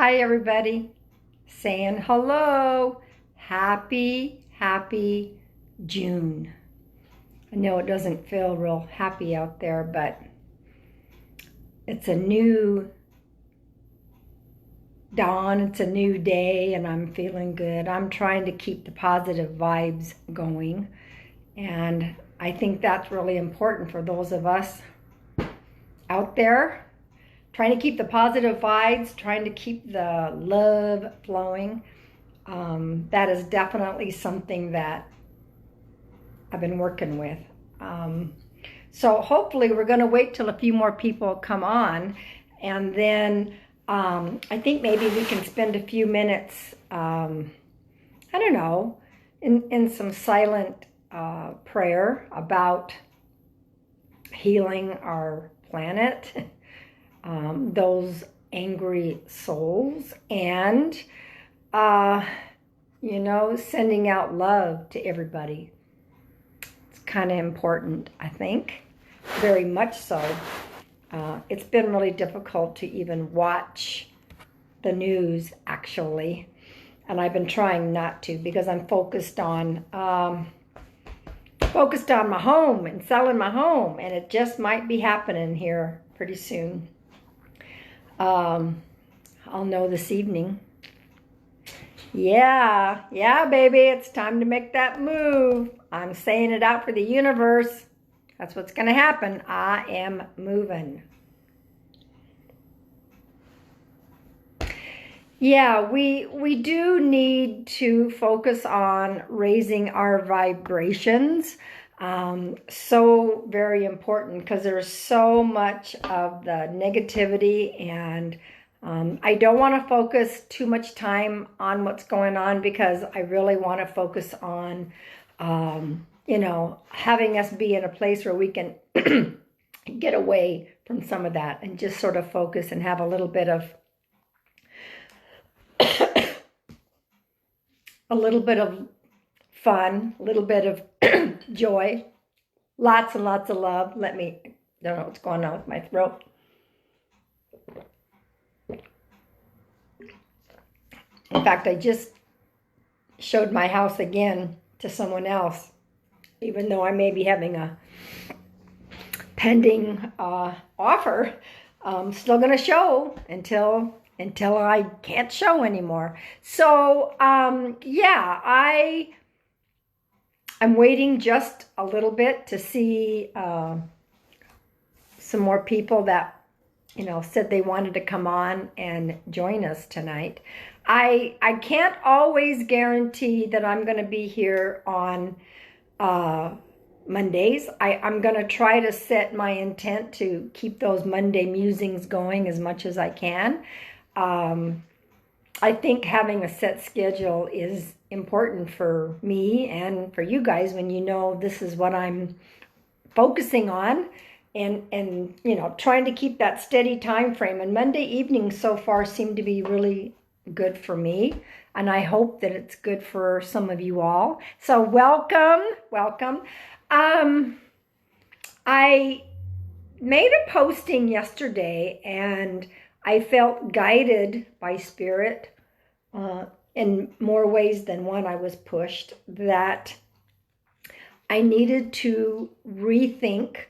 Hi, everybody. Saying hello. Happy June. I know it doesn't feel real happy out there, but it's a new dawn. It's a new day, and I'm feeling good. I'm trying to keep the positive vibes going, and I think that's really important for those of us out there trying to keep the positive vibes, trying to keep the love flowing. That is definitely something that I've been working with. So hopefully we're going to wait till a few more people come on, and then I think maybe we can spend a few minutes, I don't know, in some silent prayer about healing our planet, those angry souls, and sending out love to everybody. It's kind of important, I think, very much so. It's been really difficult to even watch the news, actually, and I've been trying not to because I'm focused on my home and selling my home, and it just might be happening here pretty soon. I'll know this evening. Yeah, baby, it's time to make that move. I'm saying it out for the universe. That's what's going to happen. I am moving. Yeah, we do need to focus on raising our vibrations. So very important, because there's so much of the negativity, and I don't want to focus too much time on what's going on, because I really want to focus on, having us be in a place where we can get away from some of that and just sort of focus and have a little bit of fun, a little bit of joy, lots and lots of love. Don't know what's going on with my throat. In fact, I just showed my house again to someone else, even though I may be having a pending offer. I'm still going to show until I can't show anymore. So, I'm waiting just a little bit to see some more people that, said they wanted to come on and join us tonight. I can't always guarantee that I'm going to be here on Mondays. I'm going to try to set my intent to keep those Monday musings going as much as I can. I think having a set schedule is important for me and for you guys, when you know this is what I'm focusing on, and trying to keep that steady time frame. And Monday evenings so far seem to be really good for me, and I hope that it's good for some of you all. So welcome. I made a posting yesterday, and I felt guided by Spirit in more ways than one. I was pushed that I needed to rethink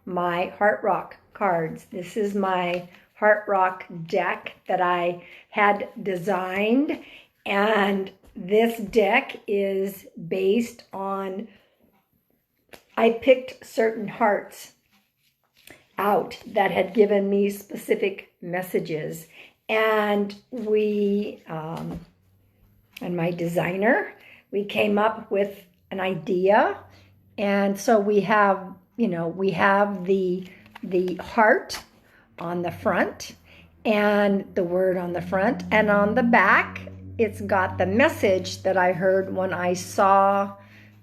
my Heart Rock cards. This is my Heart Rock deck that I had designed, and this deck is based on, I picked certain hearts out that had given me specific messages, and we and my designer, we came up with an idea. And so we have the heart on the front, and the word on the front, and on the back it's got the message that I heard when I saw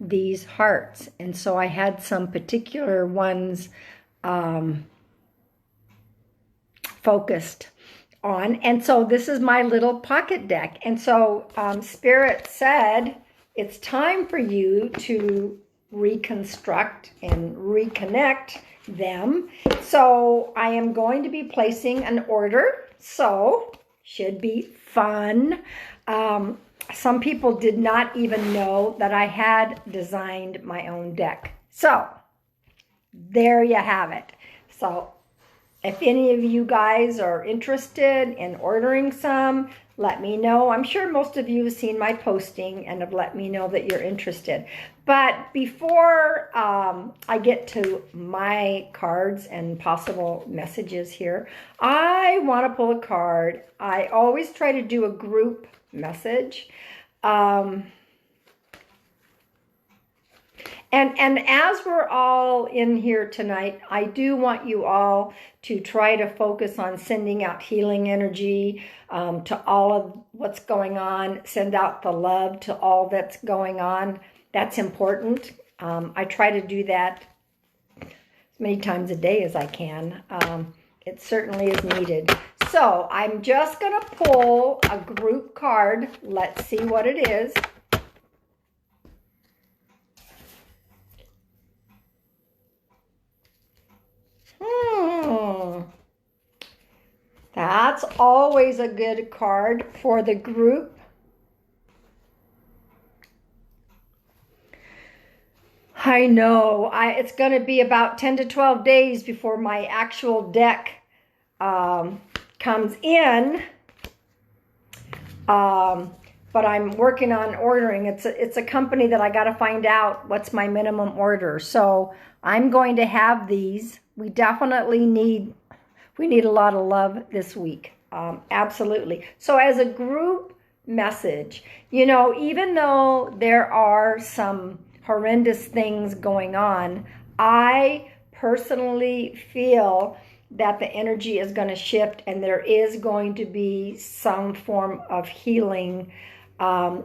these hearts. And so I had some particular ones focused on. And so this is my little pocket deck. And so Spirit said, it's time for you to reconstruct and reconnect them. So I am going to be placing an order. So Should be fun. Some people did not even know that I had designed my own deck. So there you have it. So if any of you guys are interested in ordering some, let me know. I'm sure most of you have seen my posting and have let me know that you're interested. But before I get to my cards and possible messages here, I want to pull a card. I always try to do a group message. And as we're all in here tonight, I do want you all to try to focus on sending out healing energy to all of what's going on. Send out the love to all that's going on. That's important. I try to do that as many times a day as I can. It certainly is needed. So I'm just going to pull a group card. Let's see what it is. That's always a good card for the group. I know. It's going to be about 10 to 12 days before my actual deck comes in. But I'm working on ordering. It's a company that I got to find out what's my minimum order. So I'm going to have these. We definitely need a lot of love this week. Absolutely. So as a group message, you know, even though there are some horrendous things going on, I personally feel that the energy is going to shift and there is going to be some form of healing.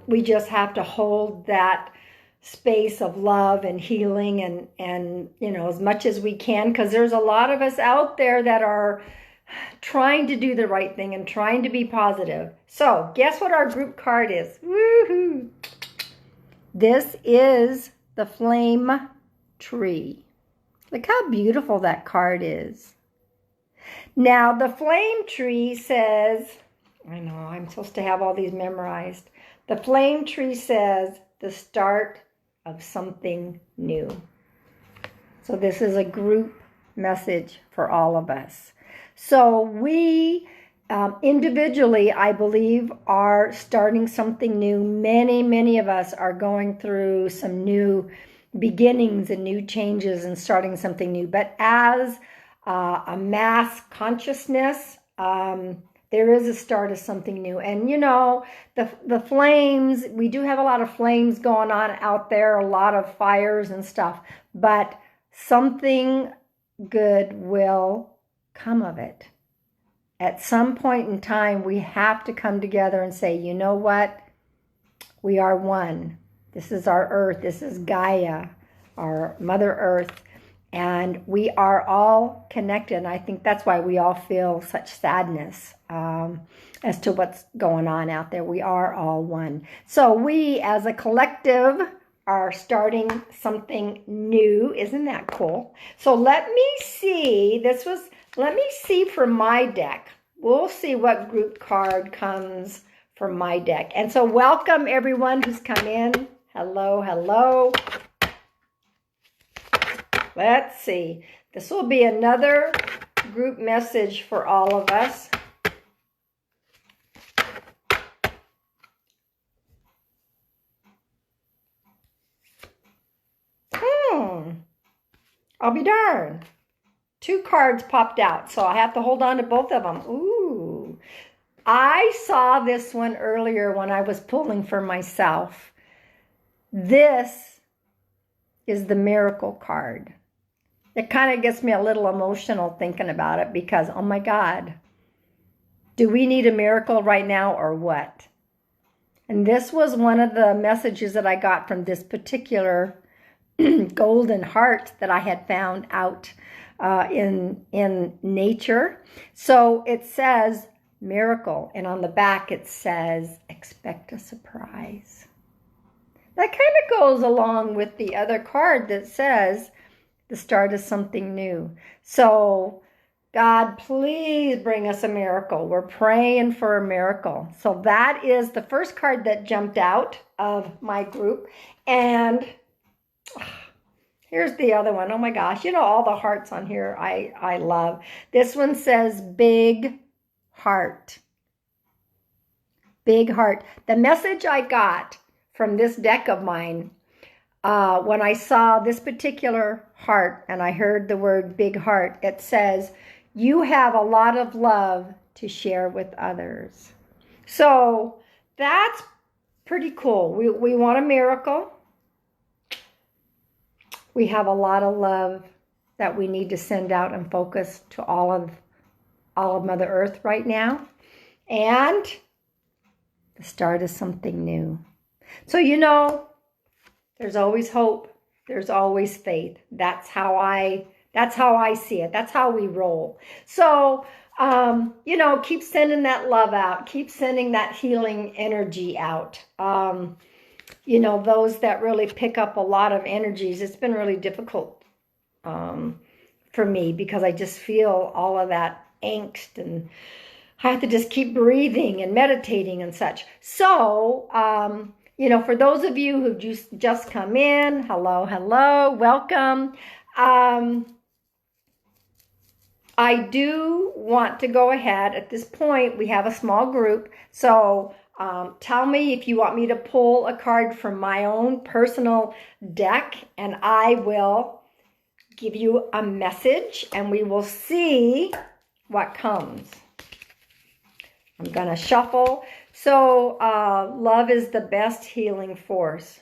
We just have to hold that space of love and healing and you know, as much as we can, because there's a lot of us out there that are trying to do the right thing and trying to be positive. So guess what our group card is? Woohoo! This is the Flame Tree. Look how beautiful that card is. Now the Flame Tree says, I know I'm supposed to have all these memorized. The Flame Tree says the start of something new. So this is a group message for all of us. So we individually, I believe, are starting something new. Many of us are going through some new beginnings and new changes and starting something new. But as a mass consciousness, there is a start of something new. And you know, the flames, we do have a lot of flames going on out there, a lot of fires and stuff, but something good will come of it. At some point in time, we have to come together and say, you know what? We are one. This is our earth. This is Gaia, our Mother Earth. And we are all connected. And I think that's why we all feel such sadness as to what's going on out there. We are all one. So we as a collective are starting something new. Isn't that cool? So let me see. Let me see for my deck. We'll see what group card comes for my deck. And so welcome everyone who's come in. Hello, hello. Let's see. This will be another group message for all of us. I'll be darned. 2 cards popped out, so I have to hold on to both of them. Ooh. I saw this one earlier when I was pulling for myself. This is the miracle card. It kind of gets me a little emotional thinking about it because, oh my God, do we need a miracle right now or what? And this was one of the messages that I got from this particular golden heart that I had found out in nature. So it says miracle, and on the back it says expect a surprise. That kind of goes along with the other card that says the start of something new. So God, please bring us a miracle. We're praying for a miracle. So that is the first card that jumped out of my group. And here's the other one. Oh my gosh, you know, all the hearts on here I love. This one says big heart. Big heart. The message I got from this deck of mine, when I saw this particular heart and I heard the word big heart, it says, you have a lot of love to share with others. So that's pretty cool. We want a miracle. We have a lot of love that we need to send out and focus to all of Mother Earth right now. And the start of something new. So, you know, there's always hope. There's always faith. That's how I see it. That's how we roll. So, you know, keep sending that love out. Keep sending that healing energy out. You know, those that really pick up a lot of energies, it's been really difficult for me because I just feel all of that angst and I have to just keep breathing and meditating and such. So, you know, for those of you who've just come in, hello, welcome. I do want to go ahead. At this point, we have a small group. So tell me if you want me to pull a card from my own personal deck, and I will give you a message, and we will see what comes. I'm going to shuffle. So love is the best healing force.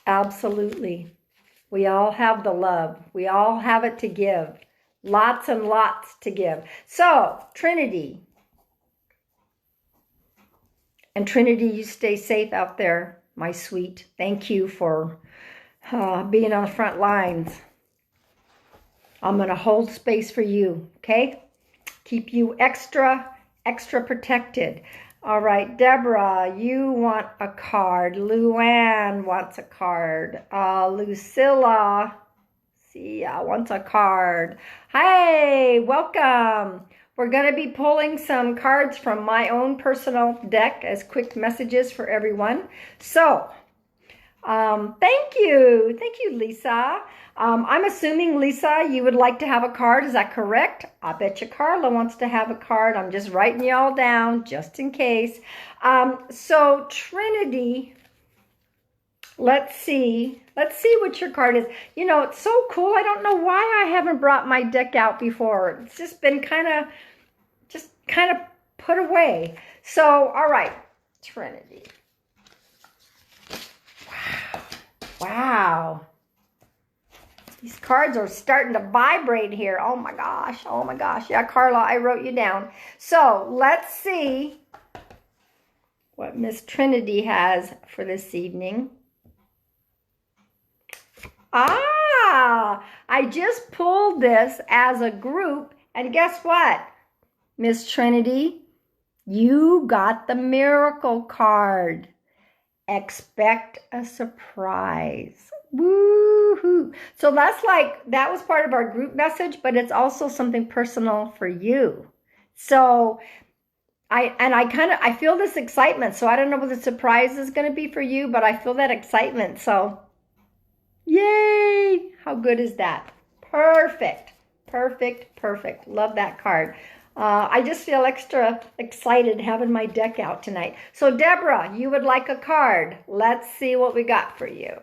Absolutely. We all have the love. We all have it to give. Lots and lots to give. So, Trinity. And Trinity, you stay safe out there, my sweet. Thank you for being on the front lines. I'm going to hold space for you, okay? Keep you extra protected. All right, Deborah, you want a card. Luann wants a card. Lucilla wants a card. Hey, welcome. We're going to be pulling some cards from my own personal deck as quick messages for everyone. So, thank you. Thank you, Lisa. I'm assuming, Lisa, you would like to have a card. Is that correct? I bet you Carla wants to have a card. I'm just writing you all down just in case. So, Trinity, let's see what your card is. You know, it's so cool. I don't know why I haven't brought my deck out before. It's just been kind of put away. So, all right, Trinity. Wow. These cards are starting to vibrate here. Oh my gosh. Oh my gosh. Yeah, Carla, I wrote you down. So let's see what Miss Trinity has for this evening. I just pulled this as a group. And guess what, Miss Trinity? You got the miracle card. Expect a surprise. Woohoo! So that was part of our group message, but it's also something personal for you. So I feel this excitement. So I don't know what the surprise is going to be for you, but I feel that excitement. So yay! How good is that? Perfect. Love that card. I just feel extra excited having my deck out tonight. So, Deborah, you would like a card. Let's see what we got for you.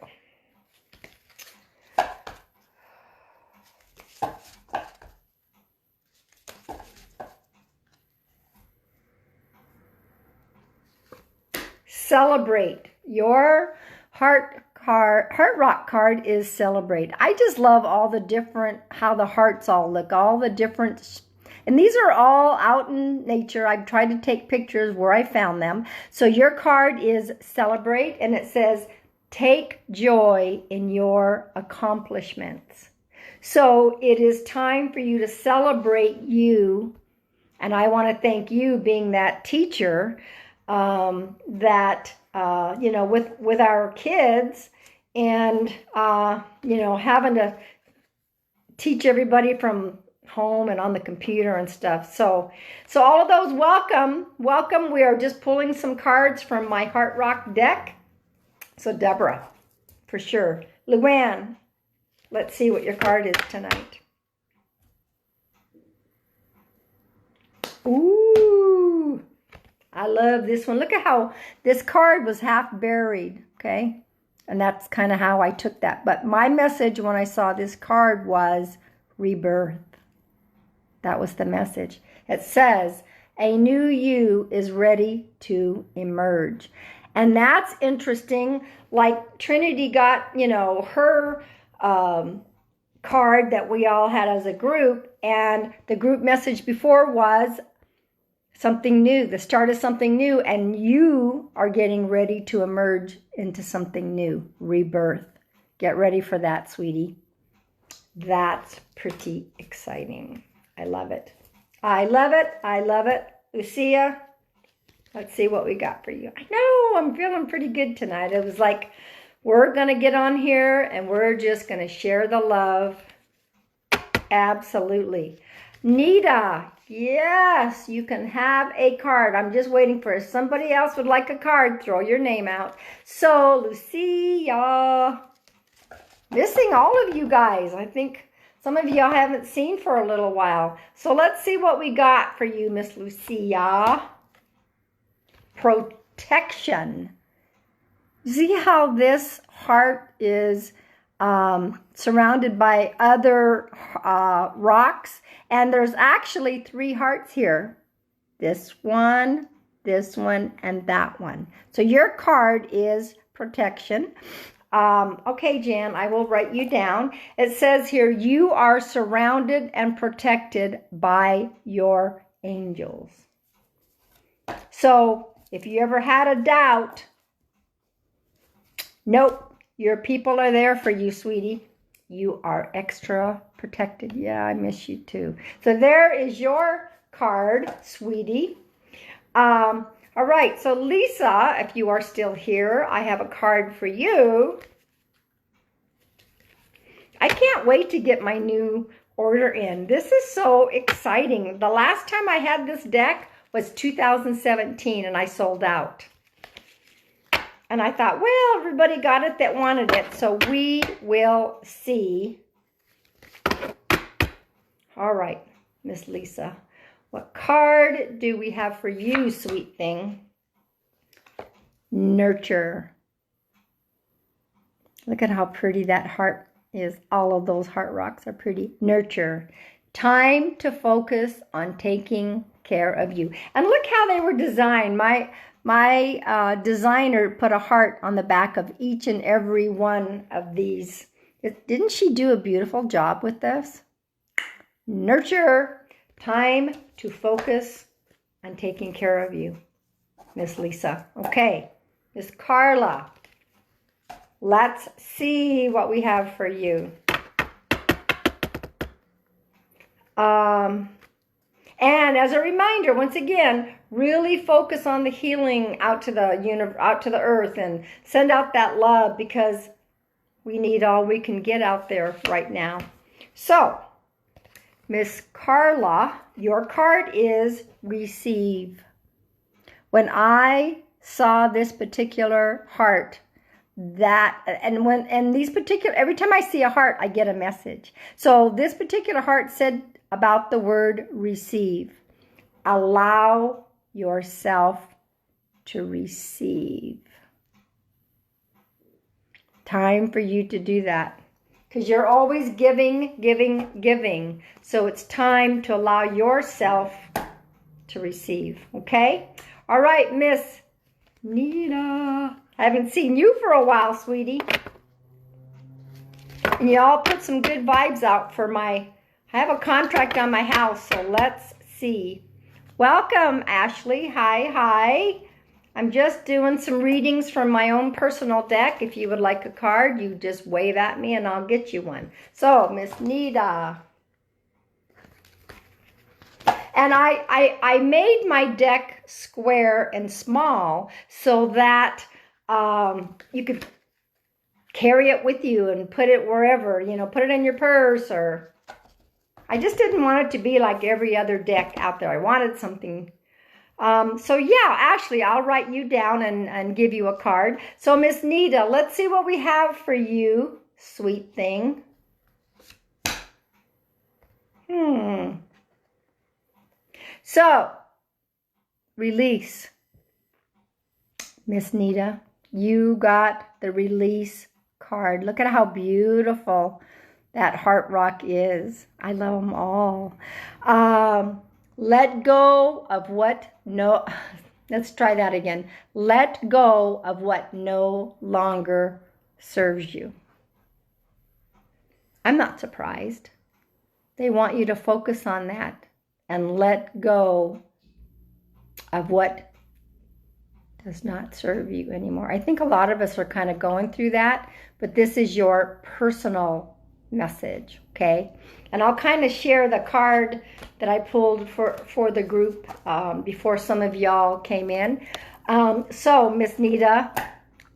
Celebrate. Your heart rock card is celebrate. I just love all the different, how the hearts all look, all the different. And these are all out in nature. I've tried to take pictures where I found them. So your card is celebrate, and it says, take joy in your accomplishments. So it is time for you to celebrate you. And I want to thank you being that teacher that, you know, with our kids and, you know, having to teach everybody from home and on the computer and stuff. So all of those, welcome. We are just pulling some cards from my Heart Rock deck. So Deborah, for sure. Luann, let's see what your card is tonight. Ooh, I love this one. Look at how this card was half buried, okay? And that's kind of how I took that. But my message when I saw this card was rebirth. That was the message. It says, a new you is ready to emerge. And that's interesting. Like Trinity got, her card that we all had as a group. And the group message before was something new, the start of something new. And you are getting ready to emerge into something new, rebirth. Get ready for that, sweetie. That's pretty exciting. I love it. I love it. I love it. Lucia, let's see what we got for you. I know, I'm feeling pretty good tonight. It was like, we're going to get on here and we're just going to share the love. Absolutely. Nita, yes, you can have a card. I'm just waiting for if somebody else would like a card. Throw your name out. So, Lucia, missing all of you guys. I think some of you I haven't seen for a little while. So let's see what we got for you, Miss Lucia. Protection. See how this heart is surrounded by other rocks? And there's actually 3 hearts here. This one, and that one. So your card is protection. Okay, Jan, I will write you down. It says here, you are surrounded and protected by your angels. So if you ever had a doubt, nope, your people are there for you, sweetie. You are extra protected. Yeah, I miss you too. So there is your card, sweetie. All right, so Lisa, if you are still here, I have a card for you. I can't wait to get my new order in. This is so exciting. The last time I had this deck was 2017 and I sold out. And I thought, well, everybody got it that wanted it, so we will see. All right, Miss Lisa. What card do we have for you, sweet thing? Nurture. Look at how pretty that heart is. All of those heart rocks are pretty. Nurture. Time to focus on taking care of you. And look how they were designed. My designer put a heart on the back of each and every one of these. Didn't she do a beautiful job with this? Nurture. Time to focus on taking care of you, Miss Lisa. Okay, Miss Carla, let's see what we have for you. And as a reminder, once again, really focus on the healing out to the earth, and send out that love, because we need all we can get out there right now. So, Miss Carla, your card is receive. When I saw this particular heart, every time I see a heart, I get a message. So this particular heart said about the word receive. Allow yourself to receive. Time for you to do that. Because you're always giving, giving, giving. So it's time to allow yourself to receive. Okay? All right, Miss Nita. I haven't seen you for a while, sweetie. And you all put some good vibes out for I have a contract on my house, so let's see. Welcome, Ashley. Hi. I'm just doing some readings from my own personal deck. If you would like a card, you just wave at me and I'll get you one. So, Miss Nita. And I made my deck square and small so that you could carry it with you and put it wherever, put it in your purse or I just didn't want it to be like every other deck out there. I wanted something. So yeah, Ashley, I'll write you down and give you a card. So Miss Nita, let's see what we have for you, sweet thing. So, release. Miss Nita, you got the release card. Look at how beautiful that heart rock is. I love them all. Let go of what let's try that again. Let go of what no longer serves you. I'm not surprised. They want you to focus on that and let go of what does not serve you anymore. I think a lot of us are kind of going through that, but this is your personal message, okay? And I'll kind of share the card that I pulled for the group before some of y'all came in. So, Miss Nita,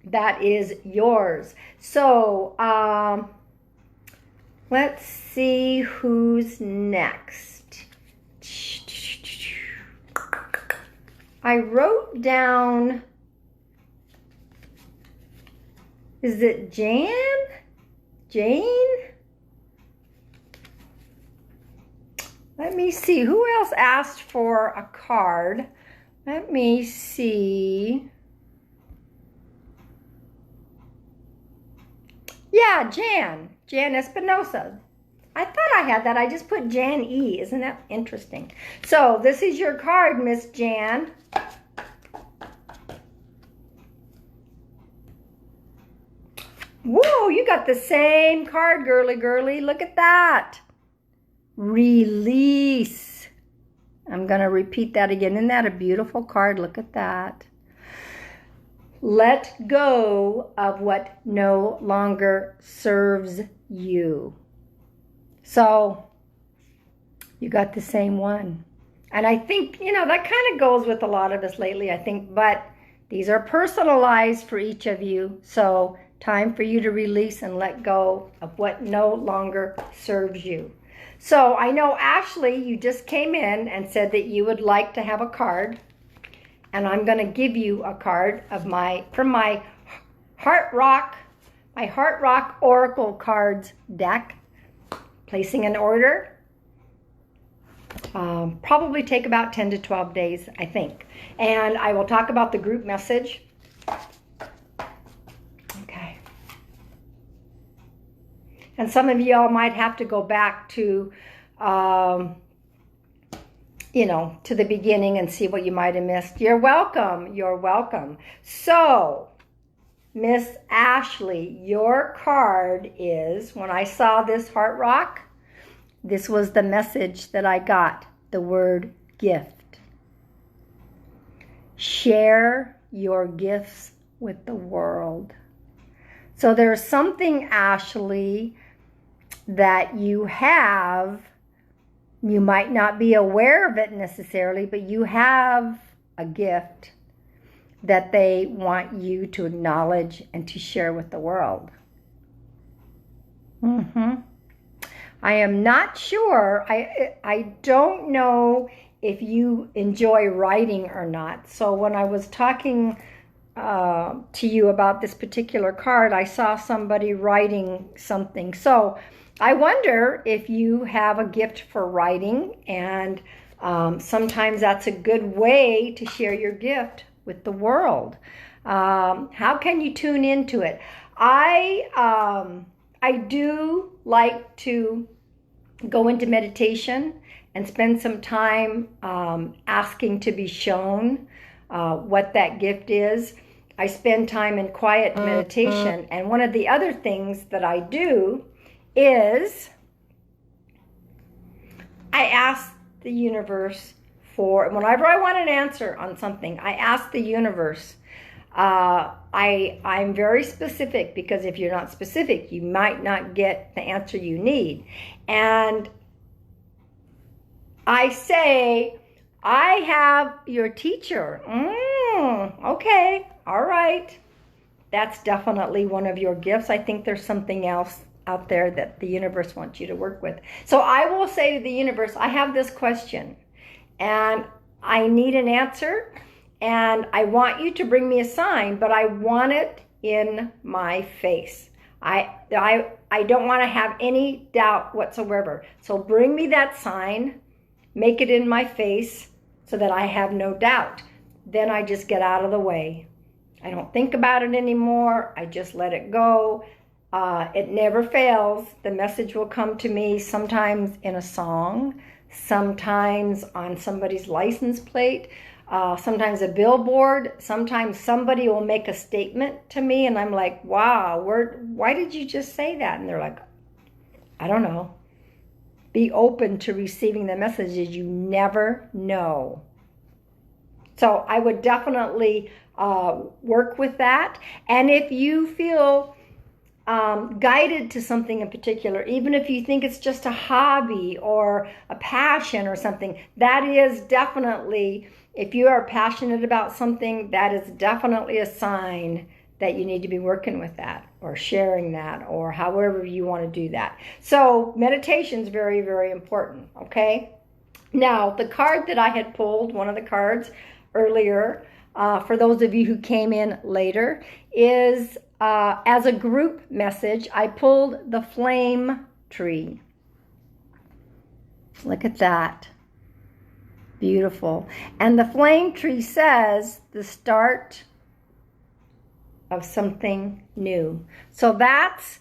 that is yours. So, let's see who's next. I wrote down, is it Jane? Let me see, who else asked for a card? Let me see. Yeah, Jan Espinosa. I thought I had that. I just put Jan E. Isn't that interesting? So this is your card, Miss Jan. Whoa, you got the same card, girly. Look at that. Release. I'm going to repeat that again. Isn't that a beautiful card? Look at that. Let go of what no longer serves you. So, you got the same one. And I think, that kind of goes with a lot of us lately, I think. But these are personalized for each of you. So, time for you to release and let go of what no longer serves you. So, I know, Ashley, you just came in and said that you would like to have a card. And I'm going to give you a card from my Heart Rock Oracle cards deck. Placing an order. Probably take about 10 to 12 days, I think. And I will talk about the group message. Okay. And some of y'all might have to go back to, to the beginning and see what you might have missed. You're welcome. So, Miss Ashley, your card is, when I saw this heart rock, this was the message that I got, the word gift. Share your gifts with the world. So there's something, Ashley, that you have. You might not be aware of it necessarily, but you have a gift that they want you to acknowledge and to share with the world. I am not sure. I don't know if you enjoy writing or not. So when I was talking to you about this particular card, I saw somebody writing something. So I wonder if you have a gift for writing, and sometimes that's a good way to share your gift with the world. How can you tune into it? I do like to go into meditation and spend some time asking to be shown what that gift is. I spend time in quiet meditation, and one of the other things that I do is I ask the universe for, whenever I want an answer on something, I ask the universe. I'm very specific, because if you're not specific, you might not get the answer you need. And I say, I have your teacher. Okay, all right. That's definitely one of your gifts. I think there's something else out there that the universe wants you to work with. So I will say to the universe, I have this question and I need an answer, and I want you to bring me a sign, but I want it in my face. I don't want to have any doubt whatsoever. So bring me that sign, make it in my face so that I have no doubt. Then I just get out of the way. I don't think about it anymore. I just let it go. It never fails. The message will come to me sometimes in a song, sometimes on somebody's license plate, sometimes a billboard. Sometimes somebody will make a statement to me and I'm like, wow, why did you just say that? And they're like, I don't know. Be open to receiving the messages. You never know. So I would definitely work with that. And if you feel guided to something in particular, even if you think it's just a hobby or a passion or something, that is definitely, if you are passionate about something, that is definitely a sign that you need to be working with that or sharing that or however you want to do that. So meditation is very, very important, okay? Now, the card that I had pulled, one of the cards earlier, for those of you who came in later, is as a group message, I pulled the flame tree. Look at that. Beautiful. And the flame tree says the start of something new. So that's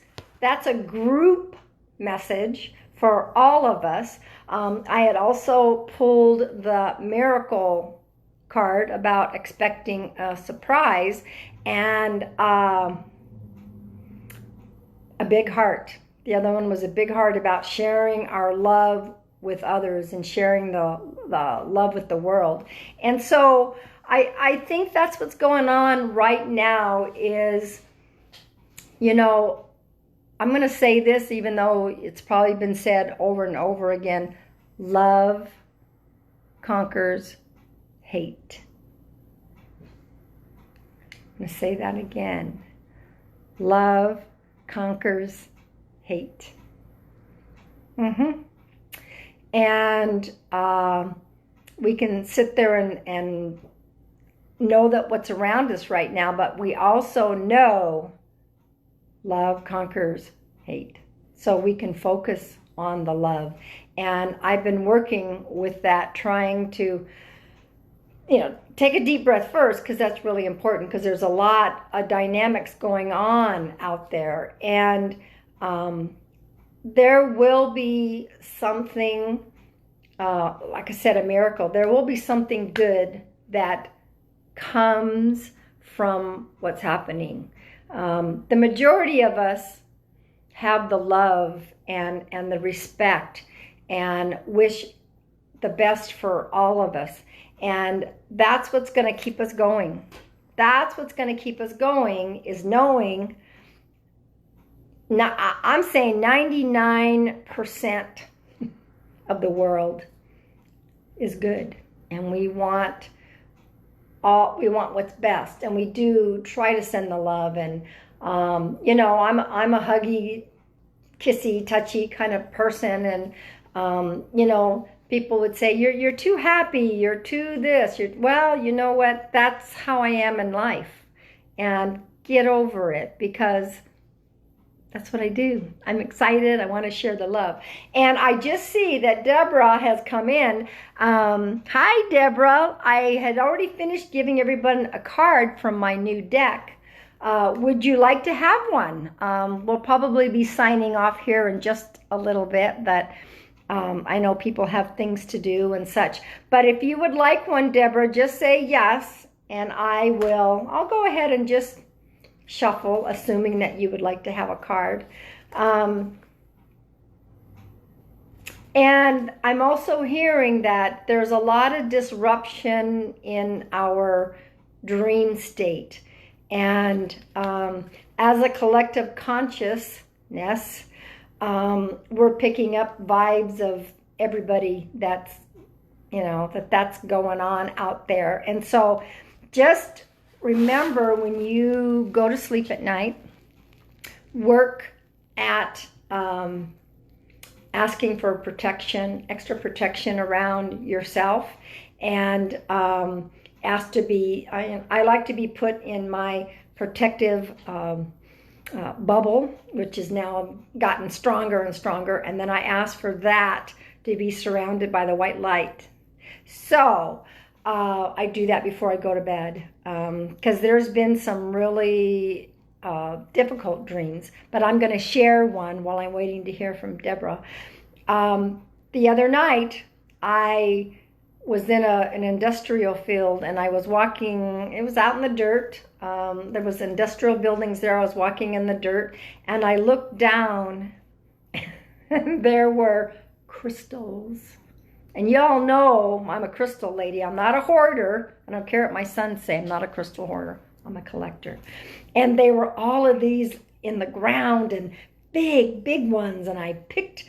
a group message for all of us. I had also pulled the miracle card about expecting a surprise, and a big heart. The other one was a big heart about sharing our love with others and sharing the love with the world. And so I think that's what's going on right now is, you know, I'm going to say this even though it's probably been said over and over again, love conquers hate. I'm going to say that again. Love conquers hate. And we can sit there and know that what's around us right now, but we also know love conquers hate. So we can focus on the love. And I've been working with that, trying to, you know, take a deep breath first, because that's really important, because there's a lot of dynamics going on out there. And there will be something, like I said, a miracle. There will be something good that comes from what's happening. The majority of us have the love and the respect and wish the best for all of us. And that's what's going to keep us going. That's what's going to keep us going, is knowing, now I'm saying 99% of the world is good. And we want what's best. And we do try to send the love. And, you know, I'm a huggy, kissy, touchy kind of person. And, you know, people would say, you're too happy, you're too this. Well, you know what? That's how I am in life. And get over it, because that's what I do. I'm excited. I want to share the love. And I just see that Deborah has come in. Hi, Deborah. I had already finished giving everyone a card from my new deck. Would you like to have one? We'll probably be signing off here in just a little bit, but I know people have things to do and such. But if you would like one, Deborah, just say yes, and I'll go ahead and just shuffle, assuming that you would like to have a card. And I'm also hearing that there's a lot of disruption in our dream state. And as a collective consciousness, we're picking up vibes of everybody that's, you know, that's going on out there. And so just remember, when you go to sleep at night, work at asking for protection, extra protection around yourself, and asked to be, I like to be put in my protective bubble, which has now gotten stronger and stronger, and then I asked for that to be surrounded by the white light. So I do that before I go to bed, because there's been some really difficult dreams, but I'm going to share one while I'm waiting to hear from Deborah. The other night, I was in an industrial field, and I was walking. It was out in the dirt. There was industrial buildings there. I was walking in the dirt, and I looked down, and there were crystals. And y'all know I'm a crystal lady. I'm not a hoarder. I don't care what my sons say. I'm not a crystal hoarder. I'm a collector. And they were all of these in the ground, and big ones. And I picked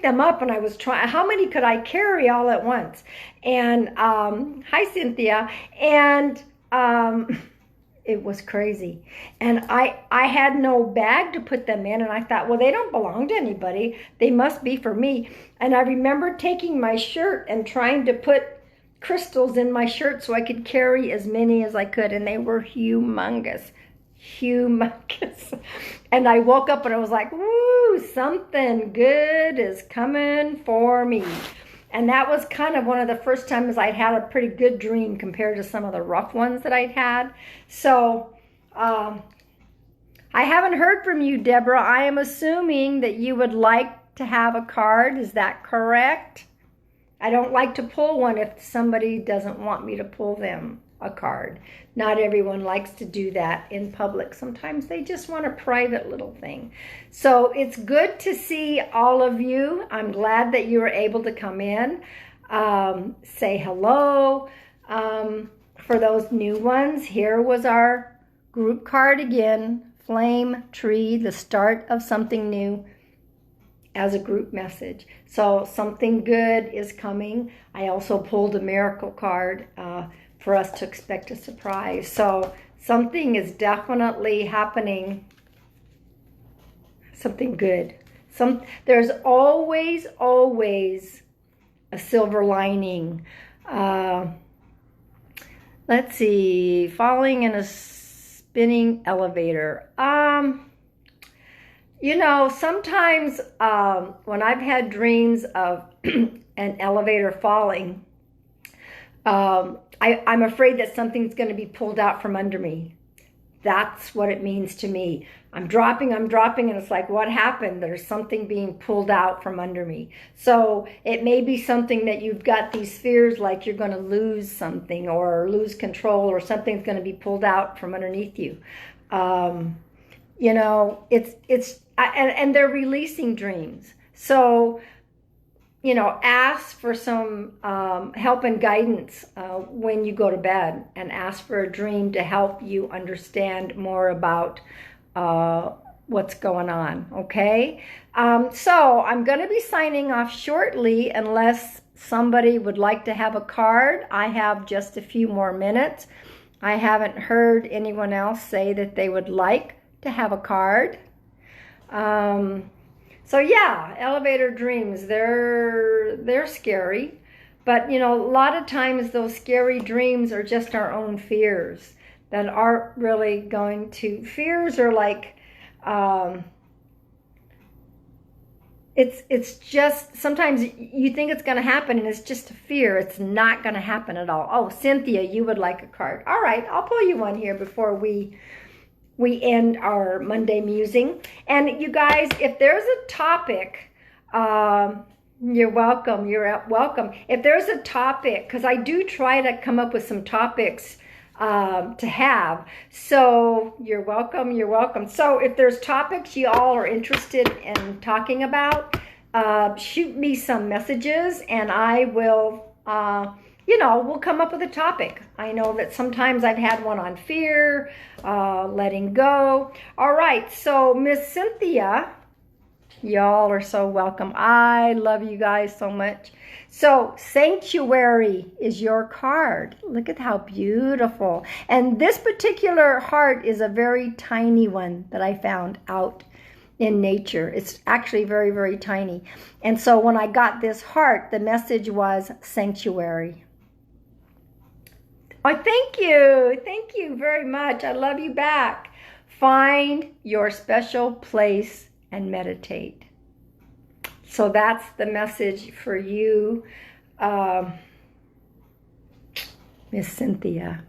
them up, and I was trying, how many could I carry all at once? And hi, Cynthia. And it was crazy. And I had no bag to put them in, and I thought, well, they don't belong to anybody. They must be for me. And I remember taking my shirt and trying to put crystals in my shirt so I could carry as many as I could, and they were humongous. And I woke up and I was like, woo, something good is coming for me. And that was kind of one of the first times I'd had a pretty good dream compared to some of the rough ones that I'd had. So I haven't heard from you, Deborah. I am assuming that you would like to have a card. Is that correct? I don't like to pull one if somebody doesn't want me to pull them a card. Not everyone likes to do that in public. Sometimes they just want a private little thing. So it's good to see all of you. I'm glad that you were able to come in, say hello. For those new ones, here was our group card again, Flame Tree, the start of something new as a group message. So something good is coming. I also pulled a miracle card for us to expect a surprise. So something is definitely happening. Something good. There's always a silver lining. Let's see. Falling in a spinning elevator. You know, sometimes when I've had dreams of an elevator falling, I'm afraid that something's going to be pulled out from under me. That's what it means to me. I'm dropping, and it's like, what happened? There's something being pulled out from under me. So it may be something that you've got these fears, like you're going to lose something or lose control, or something's going to be pulled out from underneath you. You know, and they're releasing dreams. So, you know, ask for some help and guidance when you go to bed, and ask for a dream to help you understand more about what's going on, okay? So I'm going to be signing off shortly unless somebody would like to have a card. I have just a few more minutes. I haven't heard anyone else say that they would like to have a card. So yeah, elevator dreams, they're scary, but you know, a lot of times those scary dreams are just our own fears that aren't really going to, fears are like, it's just, sometimes you think it's going to happen and it's just a fear. It's not going to happen at all. Oh, Cynthia, you would like a card. All right, I'll pull you one here before we end our Monday musing. And you guys, if there's a topic, you're welcome. You're welcome. If there's a topic, because I do try to come up with some topics to have. So you're welcome. You're welcome. So if there's topics you all are interested in talking about, shoot me some messages, and I will, you know, we'll come up with a topic. I know that sometimes I've had one on fear, letting go. All right, so Miss Cynthia, y'all are so welcome. I love you guys so much. So Sanctuary is your card. Look at how beautiful. And this particular heart is a very tiny one that I found out in nature. It's actually very, very tiny. And so when I got this heart, the message was sanctuary. Oh, thank you. Thank you very much. I love you back. Find your special place and meditate. So that's the message for you, Miss Cynthia.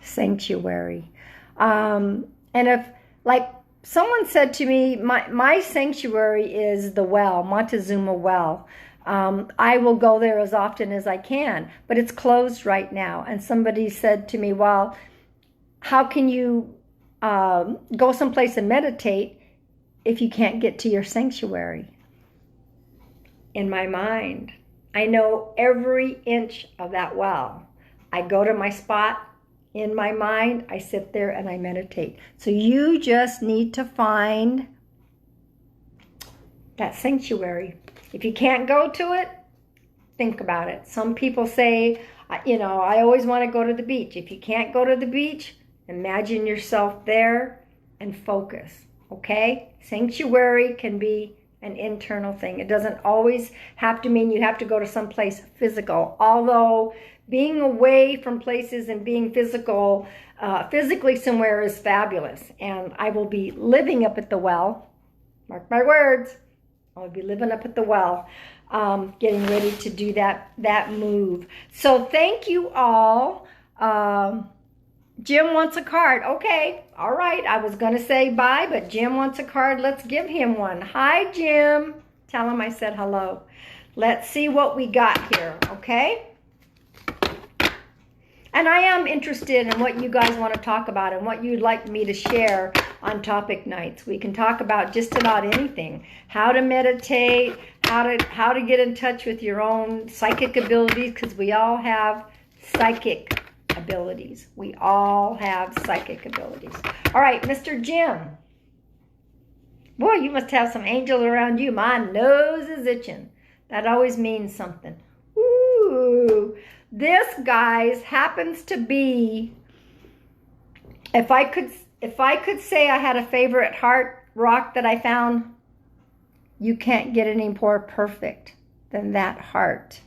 Sanctuary. And if, like, someone said to me, my sanctuary is the well, Montezuma Well. I will go there as often as I can, but it's closed right now. And somebody said to me, well, how can you go someplace and meditate if you can't get to your sanctuary? In my mind, I know every inch of that well. I go to my spot. In my mind, I sit there and I meditate. So you just need to find that sanctuary. If you can't go to it, think about it. Some people say, I always want to go to the beach. If you can't go to the beach, imagine yourself there and focus, okay? Sanctuary can be an internal thing. It doesn't always have to mean you have to go to some place physical, although being away from places and being physically somewhere is fabulous. And I will be living up at the well. Mark my words. I will be living up at the well, getting ready to do that move. So thank you all. Jim wants a card. Okay, all right. I was going to say bye, but Jim wants a card. Let's give him one. Hi, Jim. Tell him I said hello. Let's see what we got here, okay? And I am interested in what you guys want to talk about and what you'd like me to share on topic nights. We can talk about just about anything. How to meditate, how to get in touch with your own psychic abilities, because we all have psychic abilities. We all have psychic abilities. All right, Mr. Jim. Boy, you must have some angels around you. My nose is itching. That always means something. Ooh. This, guys, happens to be, if I could say I had a favorite heart rock that I found, you can't get any more perfect than that heart.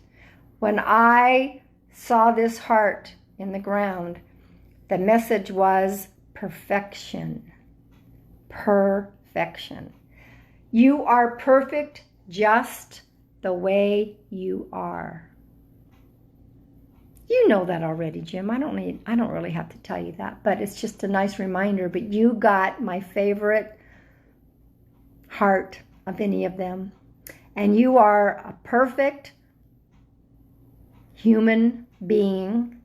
When I saw this heart in the ground, the message was perfection. Perfection. You are perfect just the way you are. You know that already, Jim. I don't really have to tell you that, but it's just a nice reminder. But you got my favorite heart of any of them. And you are a perfect human being.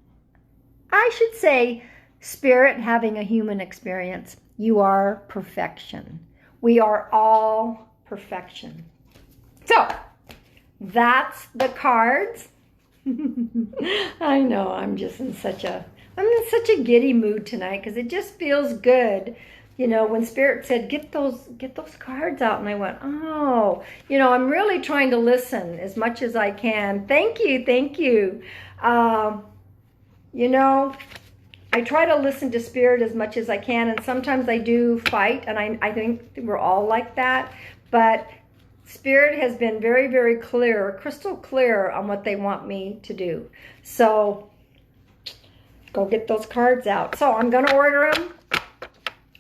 I should say spirit having a human experience. You are perfection. We are all perfection. So, that's the cards. I know I'm in such a giddy mood tonight because it just feels good. You know, when Spirit said, get those cards out, and I went, oh, I'm really trying to listen as much as I can. Thank you. I try to listen to Spirit as much as I can, and sometimes I do fight, and I think we're all like that, but Spirit has been very, very clear, crystal clear on what they want me to do. So go get those cards out. So I'm going to order them.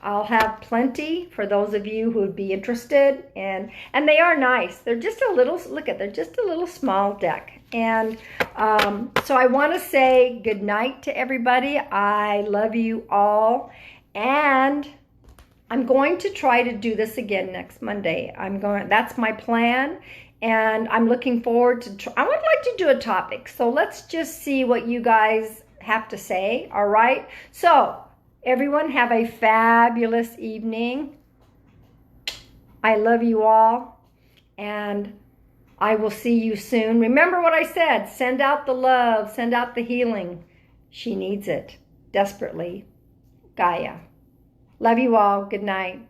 I'll have plenty for those of you who would be interested. And they are nice. They're just a little, they're just a little small deck. And so I want to say good night to everybody. I love you all. And I'm going to try to do this again next Monday. That's my plan, and I'm looking forward to, I would like to do a topic. So let's just see what you guys have to say, all right? So everyone have a fabulous evening. I love you all, and I will see you soon. Remember what I said, send out the love, send out the healing. She needs it desperately. Gaia. Love you all. Good night.